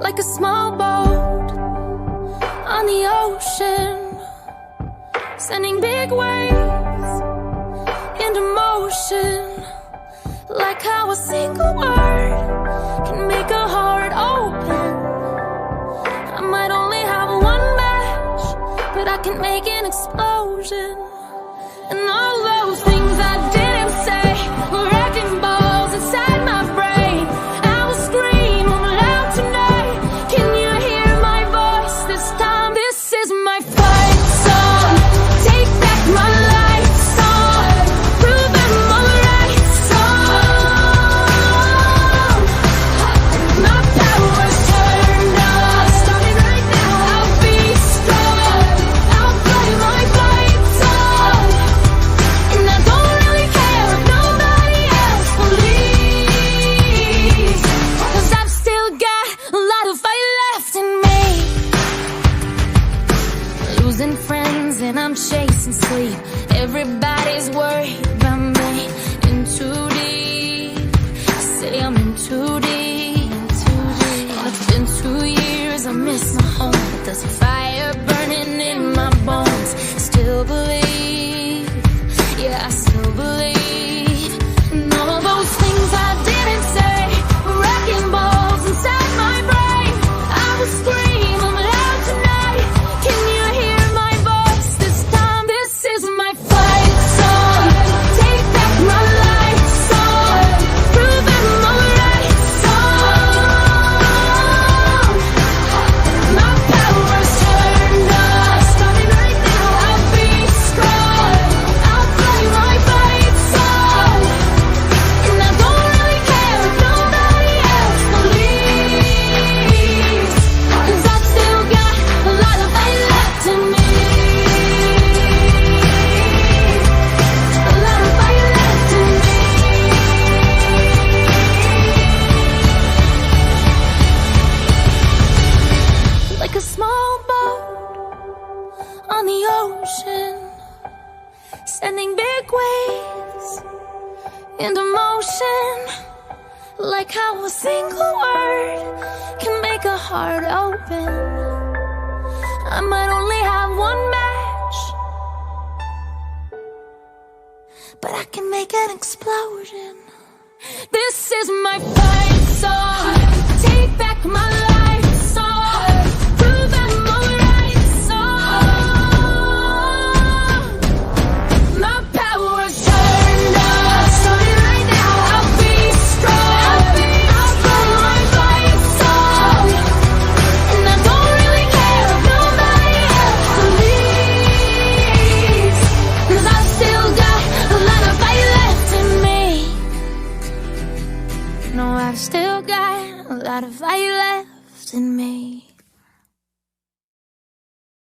like a small boat on the ocean, sending big waves into motion, like how a single word can make a heart open. I might only have one match, but I can make an explosion. And all those things I didn't say were wrecking balls inside my brain. I will scream loud tonight. Can you hear my voice this time? This is my fight song. Take back my life song. Prove I'm alright song. My power's turned on. Starting right now. I'll be strong. I'll play my fight song. And I don't really care if nobody else believes, 'cause I've still got a lot of fight left in me. Losing friends and I'm chasing sleep. Everybody's worried about me. In too deep. Say I'm in too deep. It's been 2 years, I miss my home, but there's a fire burning in my bones. Still believe, yeah, I still believe. And all those things I didn't say were wrecking balls inside my brain. I will scream loud tonight. Can you hear my voice this time? This is my fight song. Take back my life song. Prove I'm alright song. My power's turned on. Starting right now. I'll be strong. I'll play my fight song. And I don't really care if nobody else believes, 'cause I still got a lot of fight left in me. A lot of fight left in me. Like a small boat on the ocean, sending big waves into motion, like how a single word can make a heart open. I might only have one match, but I can make an explosion. This is my fight song. Take back my life song. Prove I'm alright song. My power's turned on. Starting right now. I'll be strong. I'll play my fight song. And I don't really care if nobody else believes, 'cause I've still got a lot of fight left in me. No, I've still got a lot of fight left in me.